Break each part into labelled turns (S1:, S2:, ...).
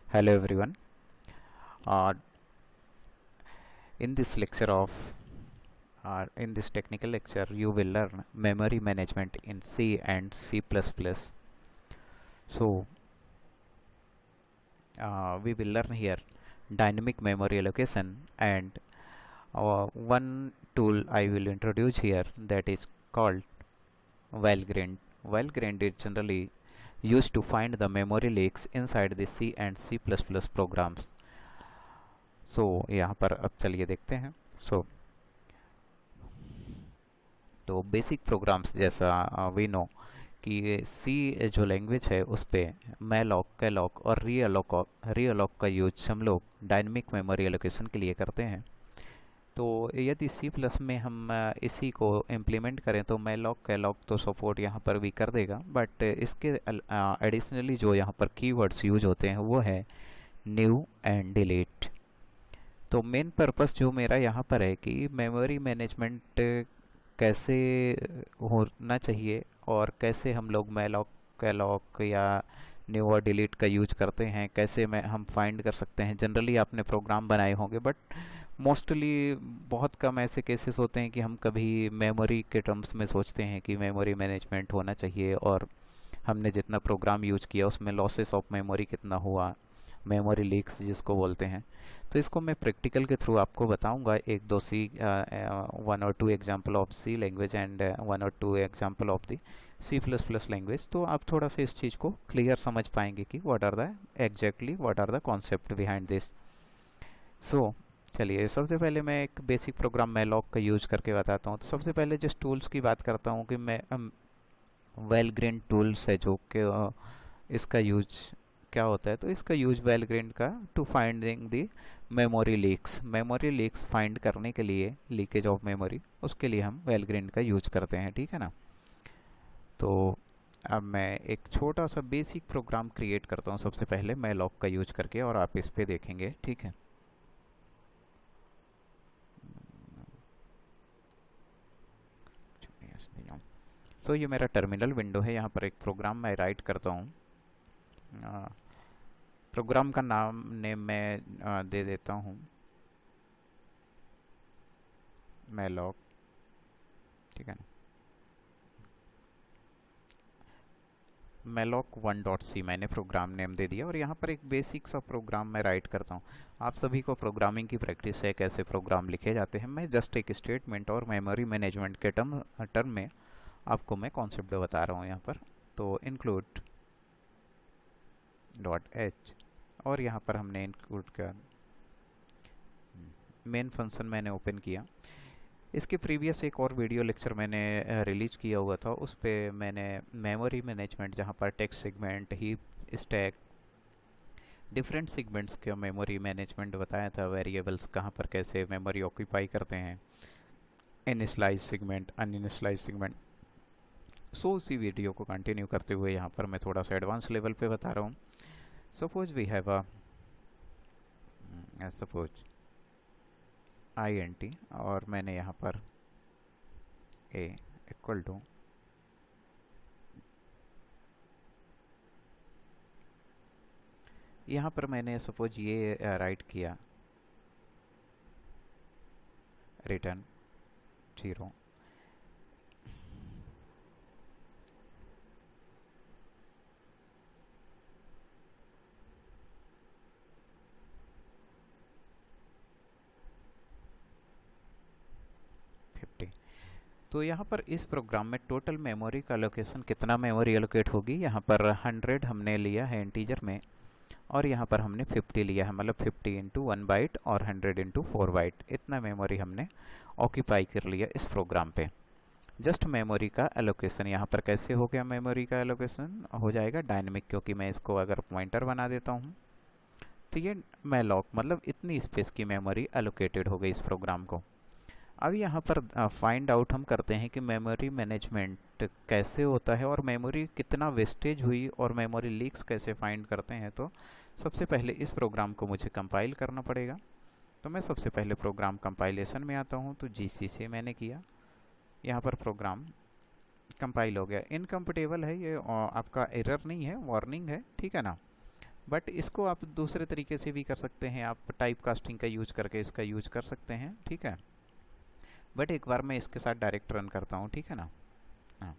S1: Hello everyone. Uh, in this lecture of in this technical lecture, you will learn memory management in C and C++. So we will learn here dynamic memory allocation, and one tool I will introduce here, that is called Valgrind. Valgrind is generally used to find the memory leaks inside the C and C++ programs. सो यहाँ पर अब चलिए देखते हैं. सो तो basic programmes जैसा we know कि सी जो लैंग्वेज है उस पर मैलॉक, कैलॉक और रीअलॉक का यूज हम लोग डायनेमिक मेमोरी एलोकेशन के लिए करते हैं. तो यदि सी प्लस में हम इसी को इम्प्लीमेंट करें तो मैलॉक कैलॉक तो सपोर्ट यहाँ पर भी कर देगा, बट इसके एडिशनली जो यहाँ पर कीवर्ड्स यूज होते हैं वो है न्यू एंड डिलीट. तो मेन पर्पस जो मेरा यहाँ पर है कि मेमोरी मैनेजमेंट कैसे होना चाहिए और कैसे हम लोग मैलॉक कैलॉक या न्यू और डिलीट का यूज करते हैं, कैसे हम फाइंड कर सकते हैं. जनरली आपने प्रोग्राम बनाए होंगे, बट मोस्टली बहुत कम ऐसे केसेस होते हैं कि हम कभी मेमोरी के टर्म्स में सोचते हैं कि मेमोरी मैनेजमेंट होना चाहिए और हमने जितना प्रोग्राम यूज किया उसमें लॉसेस ऑफ मेमोरी कितना हुआ, मेमोरी लीक्स जिसको बोलते हैं. तो इसको मैं प्रैक्टिकल के थ्रू आपको बताऊंगा, एक दो सी वन और two example of C language and one और two example of the C plus plus language. तो आप थोड़ा सा इस चीज़ को क्लियर समझ पाएंगे कि what are the concept behind this. So चलिए, सबसे पहले मैं एक बेसिक प्रोग्राम मैलॉक का यूज करके बताता हूँ. तो सबसे पहले जिस टूल्स की बात करता हूँ कि मैं वेलग्रेन टूल्स है जो कि इसका यूज क्या होता है. तो इसका यूज वेलग्रेन का to finding the memory leaks find करने के लिए, लीकेज ऑफ मेमोरी, उसके लिए हम वेलग्रेन का यूज करते हैं. ठीक है ना. तो अब मैं एक छोटा सा बेसिक प्रोग्राम क्रिएट करता हूँ सबसे पहले मैलॉक का यूज करके, और आप इस पे देखेंगे. ठीक है. सो ये मेरा टर्मिनल विंडो है. यहाँ पर एक प्रोग्राम मैं राइट करता हूँ. प्रोग्राम का नेम मैं दे देता हूँ मैलॉक. ठीक है ना. मैलॉक 1.c मैंने प्रोग्राम नेम दे दिया, और यहाँ पर एक बेसिक सा प्रोग्राम मैं राइट करता हूँ. आप सभी को प्रोग्रामिंग की प्रैक्टिस है, कैसे प्रोग्राम लिखे जाते हैं. मैं जस्ट एक स्टेटमेंट और मेमोरी मैनेजमेंट के टर्म में आपको मैं कॉन्सेप्ट बता रहा हूँ यहाँ पर. तो इंक्लूड .h, और यहाँ पर हमने इंक्लूड का मेन फंक्शन मैंने ओपन किया. इसके प्रीवियस एक और वीडियो लेक्चर मैंने रिलीज किया हुआ था, उस पर मैंने मेमोरी मैनेजमेंट, जहाँ पर text segment, heap, stack, different segments का मेमोरी मैनेजमेंट बताया था. वेरिएबल्स कहाँ पर कैसे मेमोरी ऑक्यूपाई करते हैं, इनिशलाइज सेगमेंट, अनइनिशलाइज सेगमेंट. सो उसी वीडियो को कंटिन्यू करते हुए यहाँ पर मैं थोड़ा सा एडवांस लेवल पे बता रहा हूँ. Suppose we have suppose int, और मैंने यहाँ पर a इक्वल टू यहाँ पर मैंने सपोज ये राइट किया रिटर्न 0. तो यहाँ पर इस प्रोग्राम में टोटल मेमोरी का लोकेशन, कितना मेमोरी एलोकेट होगी, यहाँ पर 100 हमने लिया है इंटीजर में, और यहाँ पर हमने 50 लिया है, मतलब 50 इंटू 1 बाइट और 100 इंटू 4 बाइट. इतना मेमोरी हमने ऑक्यूपाई कर लिया इस प्रोग्राम पे. जस्ट मेमोरी का एलोकेशन यहाँ पर कैसे हो गया. मेमोरी का एलोकेशन हो जाएगा डायनेमिक, क्योंकि मैं इसको अगर पॉइंटर बना देता हूँ तो ये मैलॉक, मतलब इतनी स्पेस की मेमोरी एलोकेटेड हो गई इस प्रोग्राम को. अब यहाँ पर फाइंड आउट हम करते हैं कि मेमोरी मैनेजमेंट कैसे होता है और मेमोरी कितना वेस्टेज हुई और मेमोरी लीक्स कैसे फाइंड करते हैं. तो सबसे पहले इस प्रोग्राम को मुझे कंपाइल करना पड़ेगा. तो मैं सबसे पहले प्रोग्राम कंपाइलेशन में आता हूँ. तो GCC मैंने किया, यहाँ पर प्रोग्राम कंपाइल हो गया. इनकम्पेटेबल है ये, आपका एरर नहीं है, वार्निंग है. ठीक है ना. बट इसको आप दूसरे तरीके से भी कर सकते हैं, आप टाइप कास्टिंग का यूज करके इसका यूज कर सकते हैं, ठीक है। बट एक बार मैं इसके साथ डायरेक्ट रन करता हूँ, ठीक है ना। हाँ,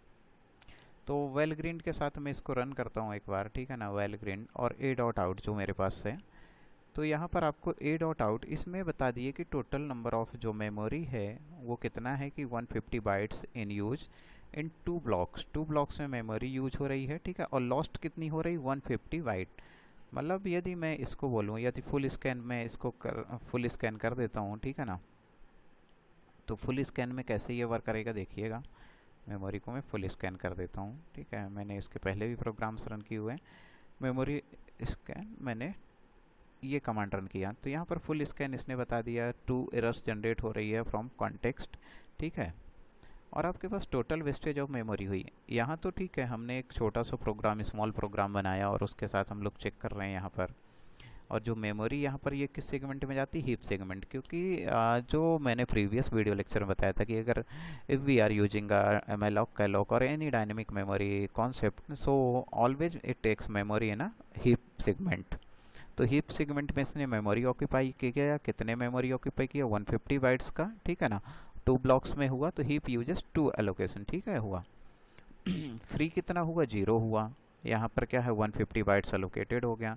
S1: तो वेल ग्रीन के साथ मैं इसको रन करता हूँ एक बार, ठीक है ना, वेल ग्रीन और ए डॉट आउट जो मेरे पास है। तो यहाँ पर आपको ए डॉट आउट इसमें बता दिए कि टोटल नंबर ऑफ जो मेमोरी है वो कितना है कि 150 bytes in use in 2 blocks में मेमोरी यूज हो रही है, ठीक है। और लॉस्ट कितनी हो रही, 150 बाइट। मतलब यदि मैं इसको बोलूँ, यदि फुल स्कैन में इसको फुल स्कैन कर देता हूँ, ठीक है ना, तो फुल स्कैन में कैसे ये वर्क करेगा देखिएगा। मेमोरी को मैं फुल स्कैन कर देता हूँ, ठीक है। मैंने इसके पहले भी प्रोग्राम्स रन किए हुए हैं। मेमोरी स्कैन मैंने ये कमांड रन किया, तो यहाँ पर फुल स्कैन इसने बता दिया 2 एरर्स जनरेट हो रही है फ्रॉम कॉन्टेक्स्ट, ठीक है। और आपके पास टोटल वेस्टेज ऑफ मेमोरी हुई यहाँ, तो ठीक है, हमने एक छोटा सा प्रोग्राम, स्मॉल प्रोग्राम बनाया और उसके साथ हम लोग चेक कर रहे हैं यहाँ पर। और जो मेमोरी यहाँ पर ये किस सेगमेंट में जाती है, हीप सेगमेंट, क्योंकि जो मैंने प्रीवियस वीडियो लेक्चर में बताया था कि अगर if we are using malloc calloc और any dynamic memory concept, so always it takes memory in a heap segment. तो हीप सेगमेंट में इसने मेमोरी ऑक्यूपाई किया, कितने मेमोरी ऑक्यूपाई किया, 150 बाइट्स का, ठीक है ना। 2 ब्लॉक्स में हुआ तो हीप यूजेस 2 एलोकेशन, ठीक है, हुआ। फ्री कितना हुआ, 0 हुआ। यहाँ पर क्या है, 150 बाइट्स एलोकेटेड हो गया।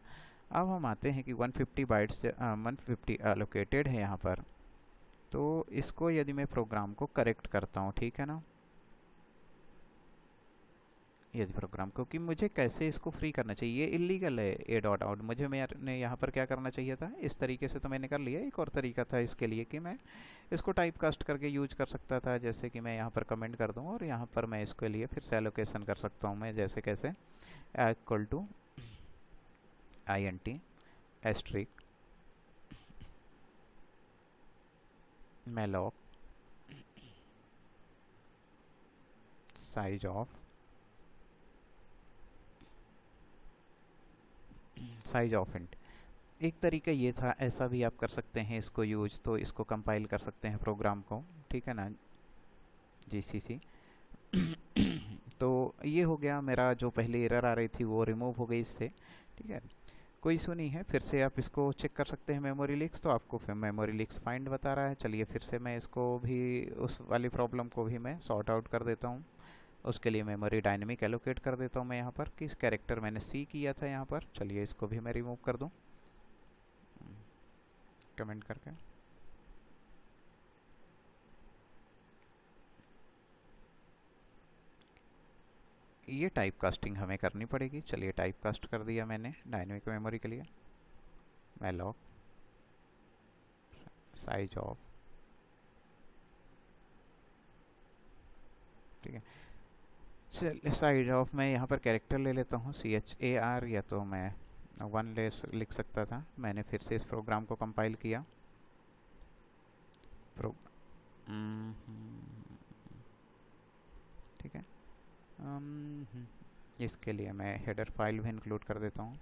S1: अब हम आते हैं कि 150 बाइट्स 150 एलोकेटेड है यहाँ पर, तो इसको यदि मैं प्रोग्राम को करेक्ट करता हूँ, ठीक है ना, यदि प्रोग्राम को कि मुझे कैसे इसको फ्री करना चाहिए, ये इलीगल है ए डॉट आउट, मुझे मैंने यहाँ पर क्या करना चाहिए था, इस तरीके से तो मैंने कर लिया। एक और तरीका था इसके लिए कि मैं इसको टाइप कास्ट करके यूज कर सकता था, जैसे कि मैं यहाँ पर कमेंट कर दूँ और यहाँ पर मैं इसके लिए फिर से एलोकेशन कर सकता हूँ मैं, जैसे कैसे equal to INT asterisk malloc size of int. एक तरीका ये था, ऐसा भी आप कर सकते हैं इसको यूज, तो इसको कंपाइल कर सकते हैं प्रोग्राम को, ठीक है ना, GCC। तो ये हो गया मेरा, जो पहले एरर आ रही थी वो रिमूव हो गई इससे, ठीक है। कोई इशू नहीं है, फिर से आप इसको चेक कर सकते हैं मेमोरी लीक्स, तो आपको फिर मेमोरी लीक्स फाइंड बता रहा है। चलिए फिर से मैं इसको भी, उस वाली प्रॉब्लम को भी मैं सॉर्ट आउट कर देता हूँ। उसके लिए मेमोरी डायनेमिक एलोकेट कर देता हूँ मैं यहाँ पर, किस कैरेक्टर मैंने C किया था यहाँ पर। चलिए इसको भी मैं रिमूव कर दूँ कमेंट करके। ये टाइप कास्टिंग हमें करनी पड़ेगी। चलिए टाइप कास्ट कर दिया मैंने डायनेमिक मेमोरी के लिए, malloc साइज ऑफ, ठीक है। चलिए साइज ऑफ मैं यहाँ पर कैरेक्टर ले लेता हूँ CHAR, या तो मैं 1 लिख सकता था। मैंने फिर से इस प्रोग्राम को कंपाइल किया, ठीक है। इसके लिए मैं हेडर फाइल भी इंक्लूड कर देता हूँ।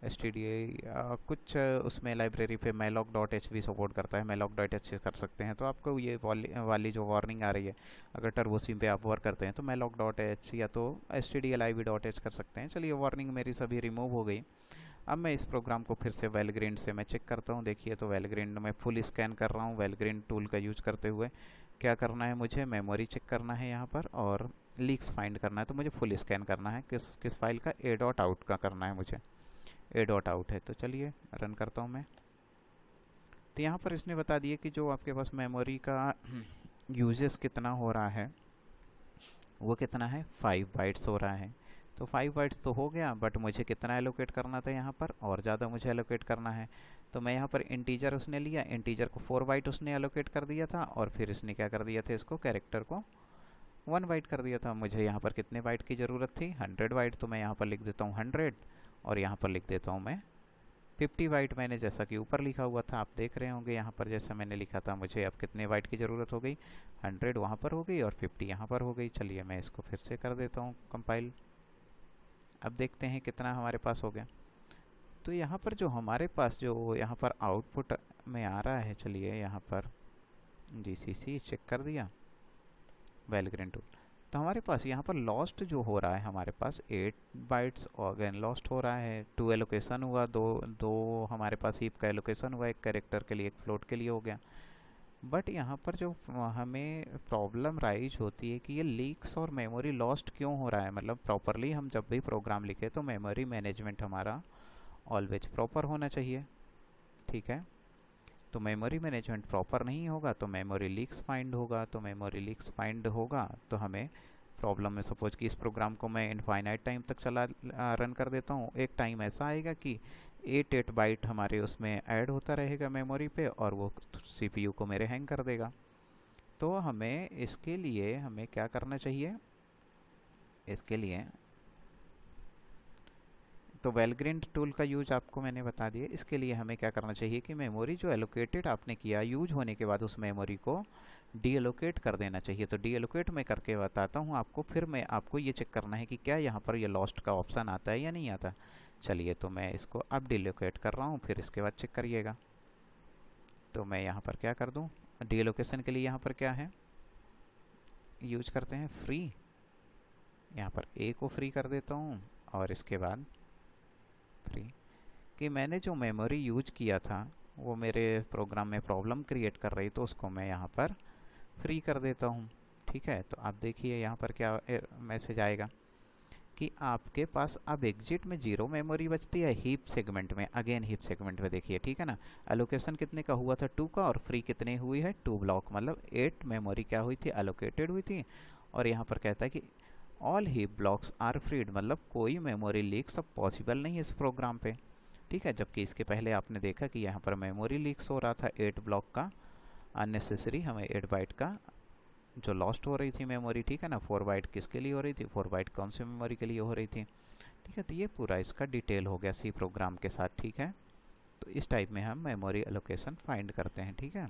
S1: stda कुछ उसमें लाइब्रेरी पे malloc.h भी सपोर्ट करता है, malloc.h कर सकते हैं। तो आपको ये वाली जो वार्निंग आ रही है, अगर टर्बोसिम पे आप वर्क करते हैं तो malloc.h या तो stdlib.h कर सकते हैं। चलिए वार्निंग मेरी सभी रिमूव हो गई। अब मैं इस प्रोग्राम को फिर से वेलग्रीन से मैं चेक करता हूँ। देखिए तो वेलग्रीन में फुल स्कैन कर रहा हूँ, वेलग्रीन टूल का यूज करते हुए। क्या करना है, मुझे मेमोरी चेक करना है यहाँ पर और लीक्स फाइंड करना है। तो मुझे फुल स्कैन करना है, किस फाइल का, ए डॉट आउट का करना है मुझे, ए डॉट आउट है। तो चलिए रन करता हूँ मैं। तो यहाँ पर इसने बता दिया कि जो आपके पास मेमोरी का यूजेस कितना हो रहा है वो कितना है, 5 बाइट्स हो रहा है। तो 5 बाइट्स तो हो गया, बट मुझे कितना एलोकेट करना था यहाँ पर, और ज़्यादा मुझे एलोकेट करना है। तो मैं यहाँ पर इंटीजर उसने लिया, इंटीजर को 4 बाइट उसने एलोकेट कर दिया था, और फिर इसने क्या कर दिया था, इसको कैरेक्टर को 1 बाइट कर दिया था। मुझे यहाँ पर कितने बाइट की ज़रूरत थी, 100 बाइट। तो मैं यहाँ पर लिख देता हूँ 100 और यहाँ पर लिख देता हूँ मैं 50 बाइट। मैंने जैसा कि ऊपर लिखा हुआ था आप देख रहे होंगे, यहाँ पर जैसा मैंने लिखा था, मुझे अब कितने बाइट की ज़रूरत हो गई, 100 वहाँ पर हो गई और 50 यहाँ पर हो गई। चलिए मैं इसको फिर से कर देता हूँ कंपाइल। अब देखते हैं कितना हमारे पास हो गया। तो यहाँ पर जो हमारे पास जो यहाँ पर आउटपुट में आ रहा है, चलिए यहाँ पर GCC चेक कर दिया वेलग्रीन टूल, तो हमारे पास यहाँ पर लॉस्ट जो हो रहा है, हमारे पास 8 बाइट्स अगेन लॉस्ट हो रहा है। 2 एलोकेशन हुआ, दो दो हमारे पास हीप का एलोकेशन हुआ, एक कैरेक्टर के लिए एक फ्लोट के लिए हो गया। बट यहाँ पर जो हमें प्रॉब्लम राइज होती है कि ये लीक्स और मेमोरी लॉस्ट क्यों हो रहा है। मतलब प्रॉपरली हम जब भी प्रोग्राम लिखे तो मेमोरी मैनेजमेंट हमारा ऑलवेज प्रॉपर होना चाहिए, ठीक है। तो मेमोरी मैनेजमेंट प्रॉपर नहीं होगा तो मेमोरी लीक्स फाइंड होगा, तो मेमोरी लीक्स फाइंड होगा तो हमें प्रॉब्लम में, सपोज कि इस प्रोग्राम को मैं इनफाइनाइट टाइम तक रन कर देता हूँ, एक टाइम ऐसा आएगा कि 8 बाइट हमारे उसमें ऐड होता रहेगा मेमोरी पे और वो सीपीयू को मेरे हैंग कर देगा। तो हमें इसके लिए हमें क्या करना चाहिए, इसके लिए तो वेलग्रिन टूल का यूज आपको मैंने बता दिया। इसके लिए हमें क्या करना चाहिए कि मेमोरी जो एलोकेटेड आपने किया यूज होने के बाद उस मेमोरी को डी एलोकेट कर देना चाहिए। तो डी एलोकेट मैं करके बताता हूँ आपको, फिर मैं आपको ये चेक करना है कि क्या यहाँ पर ये लॉस्ट का ऑप्शन आता है या नहीं आता। चलिए तो मैं इसको अब डी एलोकेट कर रहा हूँ, फिर इसके बाद चेक करिएगा। तो मैं यहाँ पर क्या कर दूँ, डी एलोकेशन के लिए यहाँ पर क्या है, यूज करते हैं फ्री। यहाँ पर ए को फ्री कर देता हूँ और इसके बाद फ्री कि मैंने जो मेमोरी यूज किया था वो मेरे प्रोग्राम में प्रॉब्लम क्रिएट कर रही, तो उसको मैं यहाँ पर फ्री कर देता हूँ, ठीक है। तो आप देखिए यहाँ पर क्या मैसेज आएगा कि आपके पास अब एग्जिट में 0 मेमोरी बचती है हीप सेगमेंट में। अगेन हीप सेगमेंट में देखिए, ठीक है ना। एलोकेशन कितने का हुआ था, 2 का, और फ्री कितने हुई है, 2 ब्लॉक, मतलब 8 मेमोरी क्या हुई थी, एलोकेटेड हुई थी। और यहाँ पर कहता है कि all heap blocks are freed, मतलब कोई मेमोरी लीक्स अब पॉसिबल नहीं है इस प्रोग्राम पे, ठीक है। जबकि इसके पहले आपने देखा कि यहाँ पर मेमोरी लीक्स हो रहा था 8 ब्लॉक का अननेसेसरी, हमें 8 बाइट का जो लॉस्ट हो रही थी मेमोरी, ठीक है ना। 4 बाइट किसके लिए हो रही थी, 4 बाइट कौन सी मेमोरी के लिए हो रही थी, ठीक है। तो ये पूरा इसका डिटेल हो गया सी प्रोग्राम के साथ, ठीक है। तो इस टाइप में हम मेमोरी एलोकेशन फाइंड करते हैं, ठीक है।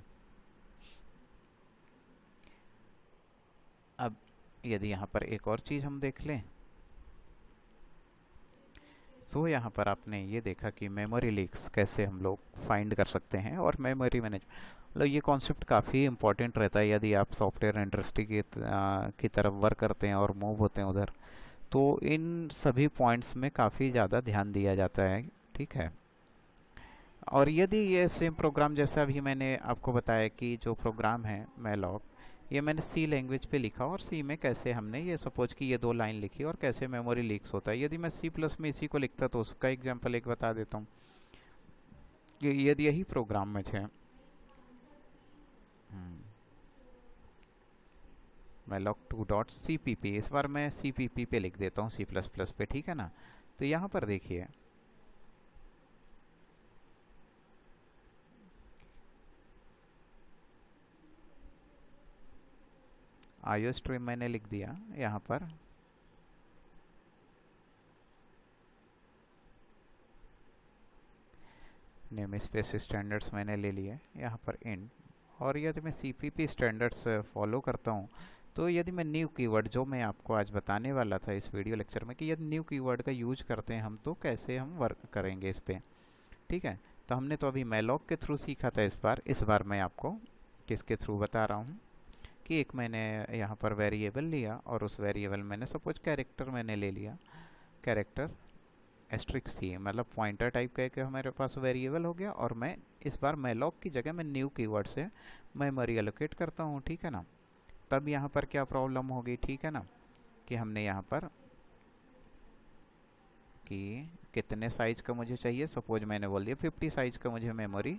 S1: अब यदि यहाँ पर एक और चीज़ हम देख लें, सो यहाँ पर आपने ये देखा कि मेमोरी लीक्स कैसे हम लोग फाइंड कर सकते हैं और मेमोरी मैनेज, मतलब ये कॉन्सेप्ट काफ़ी इंपॉर्टेंट रहता है यदि आप सॉफ्टवेयर इंडस्ट्री की तरफ वर्क करते हैं और मूव होते हैं उधर, तो इन सभी पॉइंट्स में काफ़ी ज़्यादा ध्यान दिया जाता है, ठीक है। और यदि ये सेम प्रोग्राम जैसा अभी मैंने आपको बताया कि जो प्रोग्राम है मैलॉक, ये मैंने सी लैंग्वेज पे लिखा और सी में कैसे हमने ये सपोज कि ये 2 लाइन लिखी और कैसे मेमोरी लीक्स होता है। यदि मैं सी प्लस में इसी को लिखता तो उसका एग्जांपल एक बता देता हूँ कि यदि यही प्रोग्राम में थे मैलॉक 2.cpp, इस बार मैं cpp पे लिख देता हूँ सी प्लस प्लस पे, ठीक है ना। तो यहाँ पर देखिए आईओ स्ट्रीम मैंने लिख दिया, यहाँ पर नेम स्पेस स्टैंडर्ड्स मैंने ले लिए, यहाँ पर इंट। और यदि मैं सीपीपी स्टैंडर्ड्स फॉलो करता हूँ तो यदि मैं न्यू कीवर्ड, जो मैं आपको आज बताने वाला था इस वीडियो लेक्चर में कि यदि न्यू कीवर्ड का यूज करते हैं हम तो कैसे हम वर्क करेंगे इस पर, ठीक है। तो हमने तो अभी मैलॉक के थ्रू सीखा था, इस बार मैं आपको किसके थ्रू बता रहा हूँ कि एक मैंने यहाँ पर वेरिएबल लिया और उस वेरिएबल मैंने सपोज कैरेक्टर मैंने ले लिया, कैरेक्टर एस्ट्रिक सी, मतलब पॉइंटर टाइप का एक हमारे पास वेरिएबल हो गया। और मैं इस बार मैलॉक की जगह मैं न्यू कीवर्ड से मेमोरी एलोकेट करता हूँ, ठीक है ना। तब यहाँ पर क्या प्रॉब्लम होगी, ठीक है ना, कि हमने यहाँ पर कि कितने साइज का मुझे चाहिए, सपोज मैंने बोल दिया 50 साइज का मुझे मेमोरी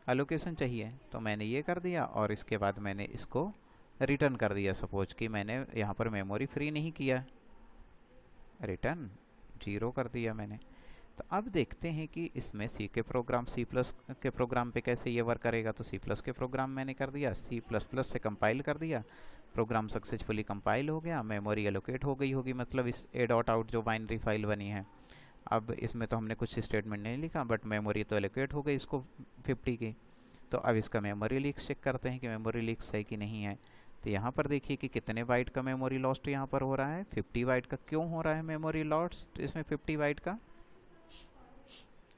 S1: एलोकेशन चाहिए, तो मैंने ये कर दिया और इसके बाद मैंने इसको रिटर्न कर दिया। सपोज कि मैंने यहाँ पर मेमोरी फ्री नहीं किया, रिटर्न 0 कर दिया मैंने। तो अब देखते हैं कि इसमें सी प्लस के प्रोग्राम पे कैसे ये वर्क करेगा। तो सी प्लस के प्रोग्राम मैंने कर दिया, सी प्लस प्लस से कंपाइल कर दिया, प्रोग्राम सक्सेसफुली कंपाइल हो गया, मेमोरी एलोकेट हो गई होगी, मतलब इस ए डॉट आउट जो बाइनरी फाइल बनी है। अब इसमें तो हमने कुछ स्टेटमेंट नहीं लिखा बट मेमोरी तो एलोकेट हो गई इसको 50 की। तो अब इसका मेमोरी लीक्स चेक करते हैं कि मेमोरी लीक्स है कि नहीं है। तो यहाँ पर देखिए कि कितने बाइट का मेमोरी लॉस्ट यहाँ पर हो रहा है, 50 बाइट का। क्यों हो रहा है मेमोरी लॉस्ट इसमें 50 बाइट का,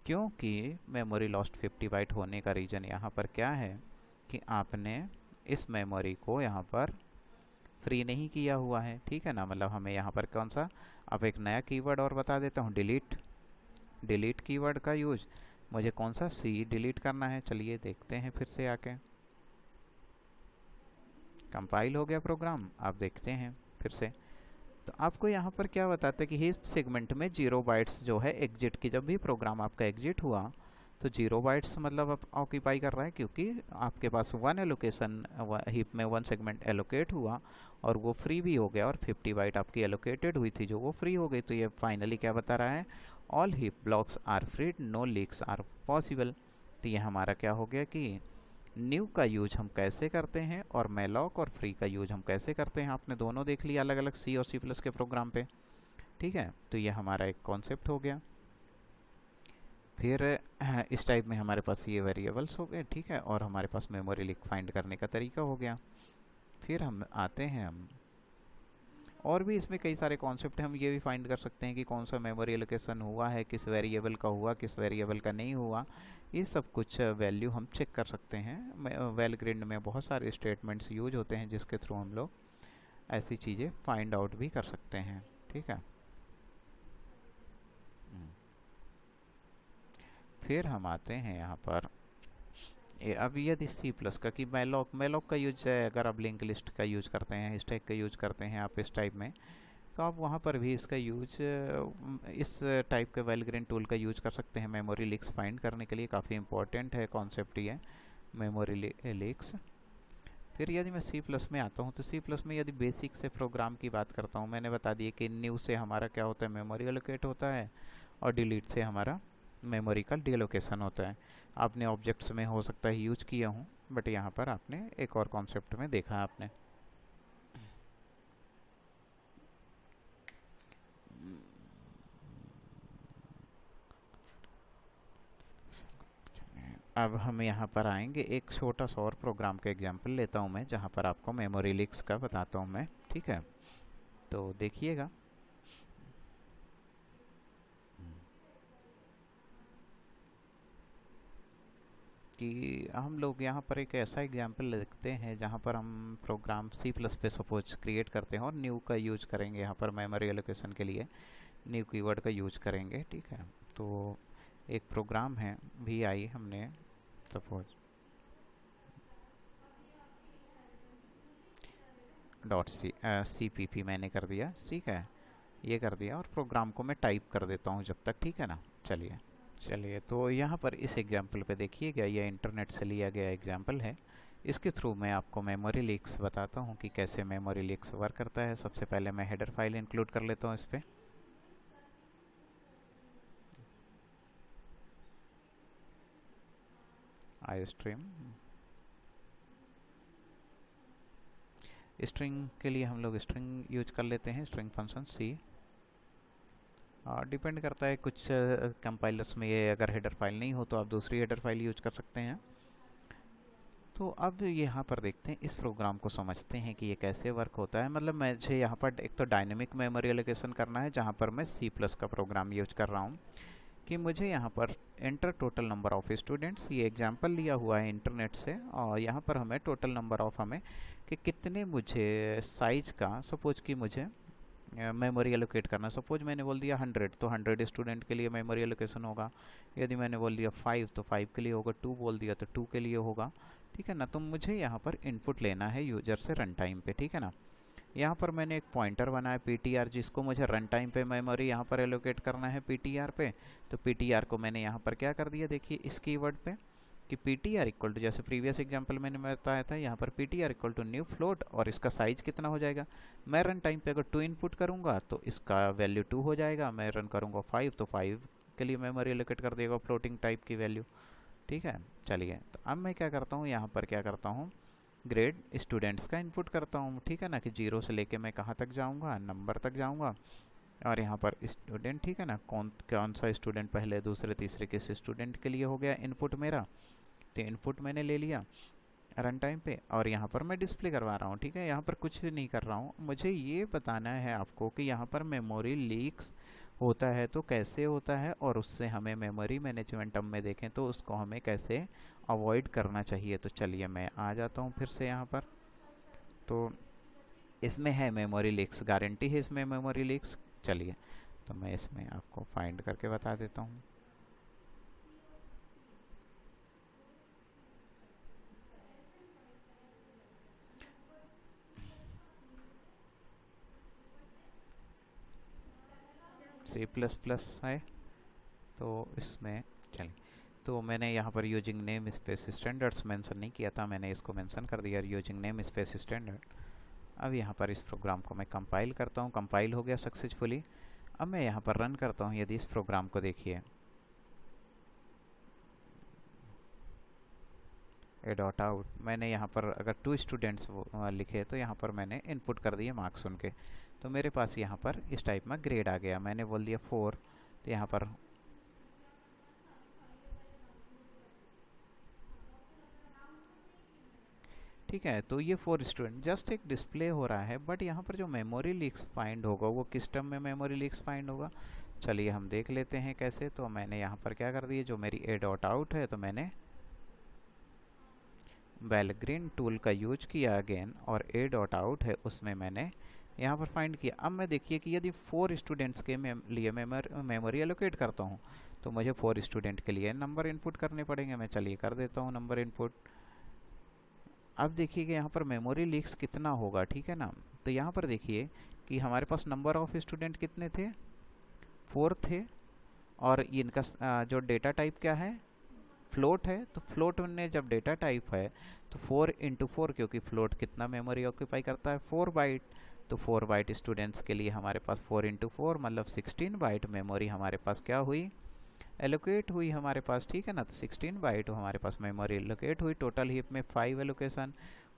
S1: क्योंकि मेमोरी लॉस्ट 50 बाइट होने का रीज़न यहाँ पर क्या है कि आपने इस मेमोरी को यहाँ पर फ्री नहीं किया हुआ है, ठीक है ना। मतलब हमें यहाँ पर कौन सा, अब एक नया कीवर्ड और बता देता हूँ, डिलीट। डिलीट कीवर्ड का यूज मुझे कौन सा, सी डिलीट करना है। चलिए देखते हैं फिर से आके, कंपाइल हो गया प्रोग्राम। आप देखते हैं फिर से, तो आपको यहाँ पर क्या बताता है कि हीप सेगमेंट में 0 बाइट्स जो है एग्जिट की, जब भी प्रोग्राम आपका एग्जिट हुआ तो 0 बाइट्स मतलब अब ऑक्यूपाई कर रहा है, क्योंकि आपके पास 1 एलोकेशन हीप में 1 सेगमेंट एलोकेट हुआ और वो फ्री भी हो गया, और 50 बाइट आपकी एलोकेटेड हुई थी जो वो फ्री हो गई। तो ये फाइनली क्या बता रहा है, all heap blocks are freed, no leaks are possible. तो ये हमारा क्या हो गया कि न्यू का यूज हम कैसे करते हैं और मेलॉक और फ्री का यूज हम कैसे करते हैं, आपने दोनों देख लिया अलग अलग सी और सी प्लस के प्रोग्राम पे, ठीक है। तो ये हमारा एक कॉन्सेप्ट हो गया। फिर इस टाइप में हमारे पास ये वेरिएबल्स हो गए, ठीक है, और हमारे पास मेमोरी लीक फाइंड करने का तरीका हो गया। फिर हम आते हैं, हम और भी इसमें कई सारे कॉन्सेप्ट हैं। हम ये भी फाइंड कर सकते हैं कि कौन सा मेमोरी एलोकेशन हुआ है, किस वेरिएबल का हुआ, किस वेरिएबल का नहीं हुआ। ये सब कुछ वैल्यू हम चेक कर सकते हैं। वेलग्रिड में बहुत सारे स्टेटमेंट्स यूज होते हैं जिसके थ्रू हम लोग ऐसी चीज़ें फाइंड आउट भी कर सकते हैं, ठीक है। फिर हम आते हैं यहाँ पर, अब यदि सी प्लस का कि मेलॉक का यूज है, अगर आप लिंक लिस्ट का यूज करते हैं, स्टैक का यूज करते हैं आप इस टाइप में, तो आप वहाँ पर भी इसका यूज इस टाइप के वेलग्रेन टूल का यूज कर सकते हैं मेमोरी लीक्स फाइंड करने के लिए। काफ़ी इंपॉर्टेंट है कॉन्सेप्ट ये मेमोरी लीक्स। फिर यदि मैं सी प्लस में आता हूँ, तो सी प्लस में यदि बेसिक से प्रोग्राम की बात करता हूँ, मैंने बता दिया कि न्यू से हमारा क्या होता है, मेमोरी एलोकेट होता है, और डिलीट से हमारा मेमोरी का डीलोकेशन होता है। आपने ऑब्जेक्ट्स में हो सकता है यूज किया हूँ, बट यहाँ पर आपने एक और कॉन्सेप्ट में देखा आपने। अब हम यहाँ पर आएंगे, एक छोटा सा और प्रोग्राम का एग्जांपल लेता हूँ मैं, जहाँ पर आपको मेमोरी लीक्स का बताता हूँ मैं, ठीक है। तो देखिएगा, कि हम लोग यहाँ पर एक ऐसा एग्जांपल लिखते हैं जहाँ पर हम प्रोग्राम सी प्लस पे सपोज क्रिएट करते हैं और न्यू का यूज करेंगे। यहाँ पर मेमोरी एलोकेशन के लिए न्यू कीवर्ड का यूज करेंगे, ठीक है। तो एक प्रोग्राम है वी आई, हमने सपोज .cpp मैंने कर दिया, ठीक है, ये कर दिया, और प्रोग्राम को मैं टाइप कर देता हूँ जब तक, ठीक है ना। चलिए तो यहाँ पर इस एग्जाम्पल पे देखिएगा, ये इंटरनेट से लिया गया एग्जाम्पल है। इसके थ्रू मैं आपको मेमोरी लीक्स बताता हूँ कि कैसे मेमोरी लीक्स वर्क करता है। सबसे पहले मैं हेडर फाइल इंक्लूड कर लेता हूँ इस पर। आई स्ट्रिंग के लिए हम लोग स्ट्रिंग यूज कर लेते हैं, स्ट्रिंग फंक्शन सी। डिपेंड करता है, कुछ कंपाइलर्स में ये अगर हेडर फाइल नहीं हो तो आप दूसरी हेडर फाइल यूज कर सकते हैं। तो अब यहाँ पर देखते हैं, इस प्रोग्राम को समझते हैं कि ये कैसे वर्क होता है। मतलब मुझे यहाँ पर एक तो डायनेमिक मेमोरी एलोकेशन करना है, जहाँ पर मैं सी प्लस का प्रोग्राम यूज कर रहा हूँ, कि मुझे यहाँ पर enter total number of students, ये एग्जांपल लिया हुआ है इंटरनेट से, और यहाँ पर हमें टोटल नंबर ऑफ, हमें कि कितने मुझे साइज का, सपोज कि मुझे मेमोरी एलोकेट करना। सपोज मैंने बोल दिया 100, तो 100 स्टूडेंट के लिए मेमोरी एलोकेशन होगा। यदि मैंने बोल दिया 5, तो 5 के लिए होगा। 2 बोल दिया तो 2 के लिए होगा, ठीक है ना। तो मुझे यहाँ पर इनपुट लेना है यूजर से रन टाइम पे, ठीक है ना। यहाँ पर मैंने एक पॉइंटर बनाया ptr, जिसको मुझे रन टाइम पे मेमोरी यहाँ पर एलोकेट करना है ptr पे। तो ptr को मैंने यहाँ पर क्या कर दिया, देखिए इस कीवर्ड पे, कि ptr इक्वल टू, जैसे प्रीवियस एग्जांपल मैंने बताया था, यहाँ पर ptr equal to new float, और इसका साइज कितना हो जाएगा। मैं रन टाइम पे अगर 2 इनपुट करूँगा तो इसका वैल्यू 2 हो जाएगा। मैं रन करूँगा 5, तो 5 के लिए मेमोरी एलोकेट कर देगा फ्लोटिंग टाइप की वैल्यू, ठीक है। चलिए, तो अब मैं क्या करता हूँ, यहाँ पर क्या करता हूँ, ग्रेड स्टूडेंट्स का इनपुट करता हूँ, ठीक है ना, कि 0 से लेके मैं कहाँ तक जाऊँगा, नंबर तक जाऊँगा। और यहाँ पर स्टूडेंट, ठीक है ना, कौन सा स्टूडेंट पहले दूसरे तीसरे किस स्टूडेंट के लिए हो गया इनपुट मेरा। तो इनपुट मैंने ले लिया रन टाइम पे, और यहाँ पर मैं डिस्प्ले करवा रहा हूँ, ठीक है। यहाँ पर कुछ नहीं कर रहा हूँ, मुझे ये बताना है आपको कि यहाँ पर मेमोरी लीक्स होता है तो कैसे होता है, और उससे हमें मेमोरी मैनेजमेंट टर्म में देखें तो उसको हमें कैसे अवॉइड करना चाहिए। तो चलिए मैं आ जाता हूँ फिर से यहाँ पर। तो इसमें है मेमोरी लीक्स, गारंटी है इसमें मेमोरी लीक्स। चलिए तो मैं इसमें आपको फाइंड करके बता देता हूँ। C++ है तो इसमें, चलिए तो मैंने यहाँ पर using name space standards mention नहीं किया था, मैंने इसको मेंशन कर दिया यूजिंग नेम स्पेस स्टैंडर्ड। अब यहाँ पर इस प्रोग्राम को मैं कंपाइल करता हूँ, कंपाइल हो गया सक्सेसफुली। अब मैं यहाँ पर रन करता हूँ, यदि इस प्रोग्राम को देखिए ए डॉट आउट, मैंने यहाँ पर अगर 2 स्टूडेंट्स लिखे तो यहाँ पर मैंने इनपुट कर दिए मार्क्स उनके, तो मेरे पास यहाँ पर इस टाइप में ग्रेड आ गया। मैंने बोल दिया 4, तो यहाँ पर ठीक है, तो ये 4 स्टूडेंट जस्ट एक डिस्प्ले हो रहा है, बट यहाँ पर जो मेमोरी लीक्स फाइंड होगा वो किस टर्म में मेमोरी लीक्स फाइंड होगा, चलिए हम देख लेते हैं कैसे। तो मैंने यहाँ पर क्या कर दिया, जो मेरी ए डॉट आउट है तो मैंने वेलग्रीन टूल का यूज किया अगेन, और ए डॉट आउट है उसमें मैंने यहाँ पर फाइंड किया। अब मैं देखिए कि यदि 4 स्टूडेंट्स के लिए मेमोरी एलोकेट करता हूँ तो मुझे 4 स्टूडेंट के लिए नंबर इनपुट करने पड़ेंगे। मैं चलिए कर देता हूँ नंबर इनपुट। अब देखिए कि यहाँ पर मेमोरी लीक्स कितना होगा, ठीक है ना। तो यहाँ पर देखिए कि हमारे पास नंबर ऑफ स्टूडेंट कितने थे, 4 थे, और इनका जो डेटा टाइप क्या है, फ्लोट है। तो फ्लोट में जब डेटा टाइप है तो 4 इंटू 4, क्योंकि फ्लोट कितना मेमोरी ऑक्यूपाई करता है, 4 बाइट। तो 4 बाइट स्टूडेंट्स के लिए हमारे पास 4 इंटू 4 मतलब 16 बाइट मेमोरी हमारे पास क्या हुई, एलोकेट हुई हमारे पास, ठीक है ना। तो 16 बाइट हमारे पास मेमोरी एलोकेट हुई। टोटल हीप में 5 एलोकेशन,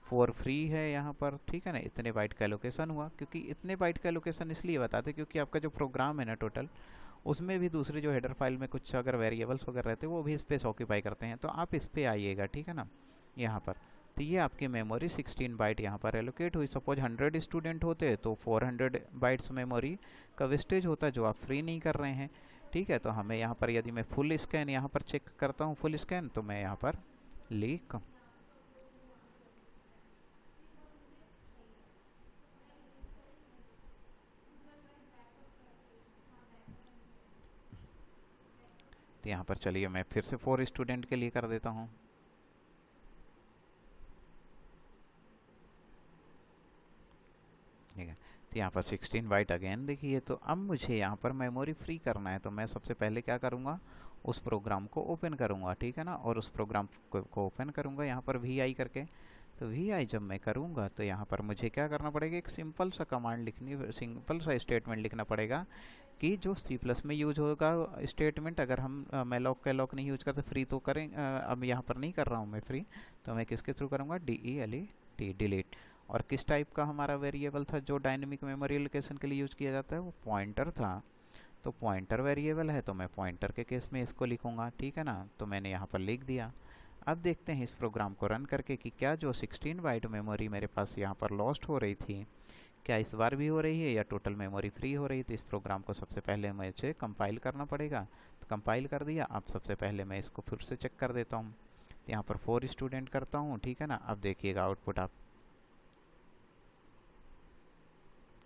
S1: 4 फ्री है यहाँ पर, ठीक है ना। इतने बाइट का एलोकेशन हुआ, क्योंकि इतने बाइट का एलोकेशन इसलिए बताते क्योंकि आपका जो प्रोग्राम है ना टोटल, उसमें भी दूसरे जो हेडर फाइल में कुछ अगर वेरिएबल्स वगैरह रहते हैं वो भी स्पेस ऑक्यूपाई करते हैं, तो आप इस पर आइएगा, ठीक है ना, यहाँ पर। तो ये आपकी मेमोरी 16 बाइट यहाँ पर एलोकेट हुई। सपोज 100 स्टूडेंट होते तो 400 बाइट्स मेमोरी का वेस्टेज होता जो आप फ्री नहीं कर रहे हैं, ठीक है। तो हमें यहाँ पर यदि मैं फुल स्कैन यहाँ पर चेक करता हूँ, फुल स्कैन, तो मैं यहाँ पर लीक तो यहाँ पर चलिए मैं फिर से 4 स्टूडेंट के लिए कर देता हूँ। ठीक है, तो यहाँ पर 16 बाइट अगेन देखिए। तो अब मुझे यहाँ पर मेमोरी फ्री करना है, तो मैं सबसे पहले क्या करूँगा, उस प्रोग्राम को ओपन करूँगा, ठीक है ना। और उस प्रोग्राम को ओपन करूँगा यहाँ पर VI करके। तो VI जब मैं करूँगा तो यहाँ पर मुझे क्या करना पड़ेगा, एक सिंपल सा कमांड लिखनी, सिंपल सा स्टेटमेंट लिखना पड़ेगा कि जो C+ में यूज होगा स्टेटमेंट, अगर हम मेलॉक कैलॉक नहीं यूज करते, फ्री तो करें, अब यहाँ पर नहीं कर रहा हूँ मैं फ्री, तो मैं किसके थ्रू करूँगा, DELET, डिलीट। और किस टाइप का हमारा वेरिएबल था जो डायनेमिक मेमोरी एलोकेशन के लिए यूज किया जाता है, वो पॉइंटर था। तो पॉइंटर वेरिएबल है तो मैं पॉइंटर के केस में इसको लिखूंगा, ठीक है ना। तो मैंने यहाँ पर लिख दिया। अब देखते हैं इस प्रोग्राम को रन करके कि क्या जो 16 बाइट मेमोरी मेरे पास यहाँ पर लॉस्ट हो रही थी, क्या इस बार भी हो रही है या टोटल मेमोरी फ्री हो रही है। तो इस प्रोग्राम को सबसे पहले मुझे कंपाइल करना पड़ेगा। तो कंपाइल कर दिया। अब सबसे पहले मैं इसको फिर से चेक कर देता हूँ। तो यहाँ पर 4 स्टूडेंट करता हूँ, ठीक है ना। अब देखिएगा आउटपुट आप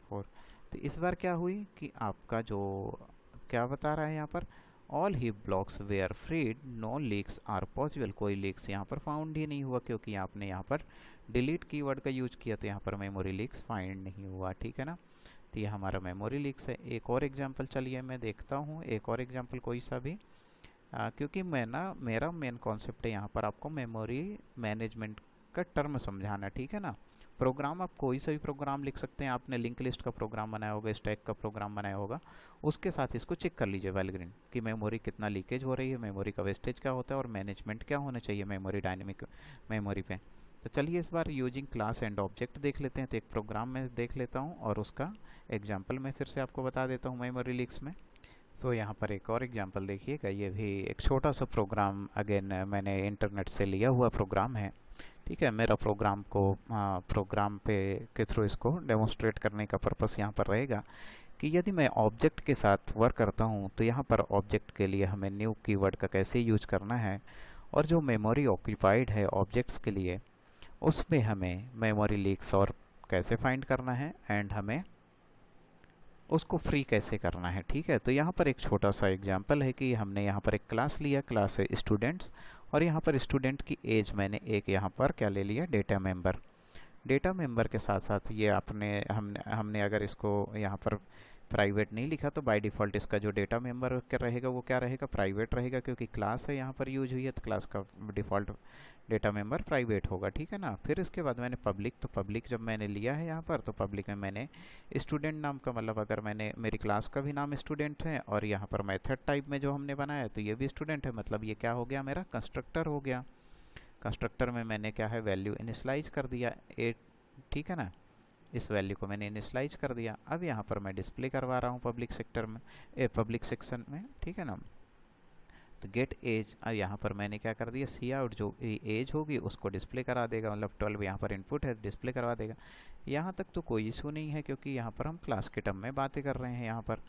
S1: 4। तो इस बार क्या हुई कि आपका जो क्या बता रहा है यहाँ पर, all heap blocks were freed, no leaks are possible. कोई लीक्स यहाँ पर फाउंड ही नहीं हुआ, क्योंकि आपने यहाँ पर डिलीट कीवर्ड का यूज किया, तो यहाँ पर मेमोरी लीक्स फाइंड नहीं हुआ, ठीक है ना। तो ये हमारा मेमोरी लीक्स है। एक और एग्जांपल चलिए मैं देखता हूँ, एक और एग्जांपल कोई सा भी, क्योंकि मेरा मेन कॉन्सेप्ट है यहाँ पर आपको मेमोरी मैनेजमेंट का टर्म समझाना, ठीक है ना। प्रोग्राम आप कोई सा भी प्रोग्राम लिख सकते हैं। आपने लिंक लिस्ट का प्रोग्राम बनाया होगा, स्टैक का प्रोग्राम बनाया होगा, उसके साथ इसको चेक कर लीजिए वेलग्रीन कि मेमोरी कितना लीकेज हो रही है, मेमोरी का वेस्टेज क्या होता है, और मैनेजमेंट क्या होना चाहिए मेमोरी डायनेमिक मेमोरी पे। तो चलिए इस बार यूजिंग क्लास एंड ऑब्जेक्ट देख लेते हैं। तो एक प्रोग्राम में देख लेता हूँ और उसका एग्जाम्पल मैं फिर से आपको बता देता हूँ मेमोरी लीक्स में। सो यहाँ पर एक और एग्जांपल देखिएगा, ये भी एक छोटा सा प्रोग्राम, अगेन मैंने इंटरनेट से लिया हुआ प्रोग्राम है, ठीक है। मेरा प्रोग्राम के थ्रू इसको डेमोन्स्ट्रेट करने का पर्पस यहाँ पर रहेगा कि यदि मैं ऑब्जेक्ट के साथ वर्क करता हूँ तो यहाँ पर ऑब्जेक्ट के लिए हमें न्यू कीवर्ड का कैसे यूज करना है, और जो मेमोरी ऑक्यूपाइड है ऑब्जेक्ट्स के लिए उसमें हमें मेमोरी लीक्स और कैसे फाइंड करना है एंड हमें उसको फ्री कैसे करना है। ठीक है, तो यहाँ पर एक छोटा सा एग्जांपल है कि हमने यहाँ पर एक क्लास लिया, क्लास है स्टूडेंट्स, और यहाँ पर स्टूडेंट की एज मैंने एक यहाँ पर क्या ले लिया, डेटा मेंबर। डेटा मेंबर के साथ साथ ये आपने हमने अगर इसको यहाँ पर प्राइवेट नहीं लिखा तो बाय डिफ़ॉल्ट इसका जो डेटा मेंबर रहेगा वो क्या रहेगा, प्राइवेट रहेगा, क्योंकि क्लास है यहाँ पर यूज हुई है तो क्लास का डिफ़ॉल्ट डेटा मेंबर प्राइवेट होगा। ठीक है ना। फिर इसके बाद मैंने पब्लिक, तो पब्लिक जब मैंने लिया है यहाँ पर तो पब्लिक में मैंने स्टूडेंट नाम का, मतलब अगर मैंने मेरी क्लास का भी नाम स्टूडेंट है और यहाँ पर मेथड टाइप में जो हमने बनाया तो ये भी स्टूडेंट है, मतलब ये क्या हो गया, मेरा कंस्ट्रक्टर हो गया। कंस्ट्रक्टर में मैंने क्या है, वैल्यू इनिशलाइज कर दिया 8। ठीक है ना, इस वैल्यू को मैंने इनिशलाइज कर दिया। अब यहाँ पर मैं डिस्प्ले करवा रहा हूँ पब्लिक सेक्टर में, पब्लिक सेक्शन में। ठीक है ना, तो गेट एज, अब यहाँ पर मैंने क्या कर दिया, सी आउट जो एज होगी उसको डिस्प्ले करा देगा, मतलब 12 यहाँ पर इनपुट है, डिस्प्ले करवा देगा। यहाँ तक तो कोई इशू नहीं है क्योंकि यहाँ पर हम क्लास के टर्म में बातें कर रहे हैं यहाँ पर।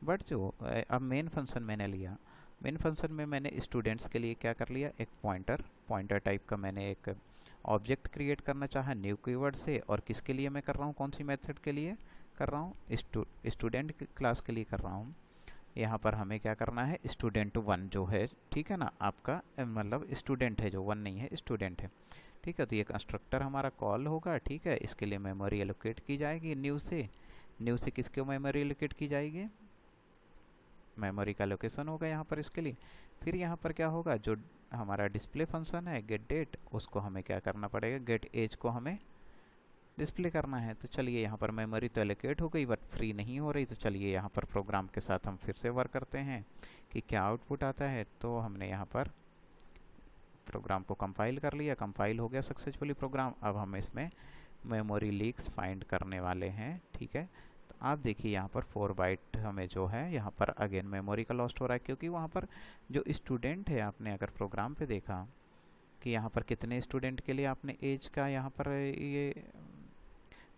S1: बट जो अब मेन फंक्शन मैंने लिया, मेन फंक्शन में मैंने स्टूडेंट्स के लिए क्या कर लिया, एक पॉइंटर टाइप का मैंने एक ऑब्जेक्ट क्रिएट करना चाहा न्यू कीवर्ड से। और किसके लिए मैं कर रहा हूँ, कौन सी मेथड के लिए कर रहा हूँ, स्टूडेंट क्लास के लिए कर रहा हूँ। यहाँ पर हमें क्या करना है, स्टूडेंट 1 जो है, ठीक है ना, आपका मतलब स्टूडेंट है, जो 1 नहीं है, स्टूडेंट है। ठीक है, तो ये कंस्ट्रक्टर हमारा कॉल होगा। ठीक है, इसके लिए मेमोरी एलोकेट की जाएगी न्यू से किसके मेमोरी एलोकेट की जाएगी, मेमोरी का लोकेशन होगा यहाँ पर इसके लिए। फिर यहाँ पर क्या होगा, जो हमारा डिस्प्ले फंक्शन है गेट डेट, उसको हमें क्या करना पड़ेगा, गेट एज को हमें डिस्प्ले करना है। तो चलिए यहाँ पर मेमोरी तो एलोकेट हो गई बट फ्री नहीं हो रही, तो चलिए यहाँ पर प्रोग्राम के साथ हम फिर से वर्क करते हैं कि क्या आउटपुट आता है। तो हमने यहाँ पर प्रोग्राम को कंपाइल कर लिया, कंपाइल हो गया सक्सेसफुली प्रोग्राम। अब हम इसमें मेमोरी लीक्स फाइंड करने वाले हैं। ठीक है, तो आप देखिए यहाँ पर 4 बाइट हमें जो है यहाँ पर अगेन मेमोरी का लॉस्ट हो रहा है, क्योंकि वहाँ पर जो स्टूडेंट है, आपने अगर प्रोग्राम पे देखा कि यहाँ पर कितने स्टूडेंट के लिए आपने एज का यहाँ पर ये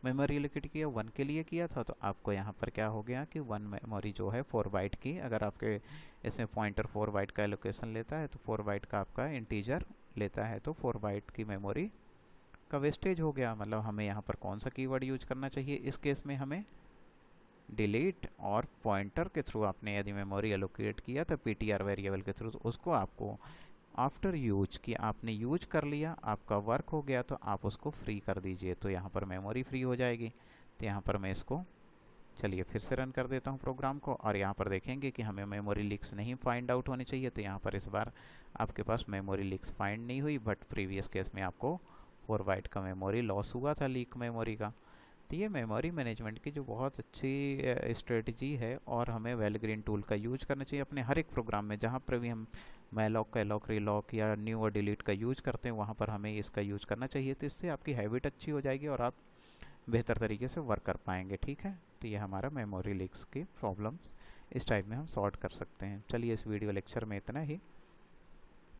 S1: मेमोरी एलोकेट किया, 1 के लिए किया था, तो आपको यहाँ पर क्या हो गया कि 1 मेमोरी जो है 4 बाइट की, अगर आपके इसमें पॉइंटर 4 बाइट का एलोकेशन लेता है तो 4 बाइट का आपका इंटीजर लेता है, तो 4 बाइट की मेमोरी का वेस्टेज हो गया। मतलब हमें यहाँ पर कौन सा कीवर्ड यूज करना चाहिए इस केस में, हमें डिलीट और पॉइंटर के थ्रू आपने यदि मेमोरी एलोकेट किया था पीटीआर वेरिएबल के थ्रू, तो उसको आपको आफ्टर यूज कि आपने यूज कर लिया, आपका वर्क हो गया, तो आप उसको फ्री कर दीजिए, तो यहाँ पर मेमोरी फ्री हो जाएगी। तो यहाँ पर मैं इसको चलिए फिर से रन कर देता हूँ प्रोग्राम को, और यहाँ पर देखेंगे कि हमें मेमोरी लीक्स नहीं फाइंड आउट होनी चाहिए। तो यहाँ पर इस बार आपके पास मेमोरी लीक्स फाइंड नहीं हुई, बट प्रीवियस केस में आपको 4 बाइट का मेमोरी लॉस हुआ था, लीक मेमोरी का। तो ये मेमोरी मैनेजमेंट की जो बहुत अच्छी स्ट्रेटजी है, और हमें वेलग्रीन टूल का यूज करना चाहिए अपने हर एक प्रोग्राम में। जहाँ पर भी हम मैलॉक का लॉक रीलॉक या न्यू और डिलीट का यूज करते हैं, वहाँ पर हमें इसका यूज करना चाहिए। तो इससे आपकी हैबिट अच्छी हो जाएगी और आप बेहतर तरीके से वर्क कर पाएंगे। ठीक है, तो ये हमारा मेमोरी लीक्स की प्रॉब्लम्स इस टाइप में हम सॉर्ट कर सकते हैं। चलिए इस वीडियो लेक्चर में इतना ही।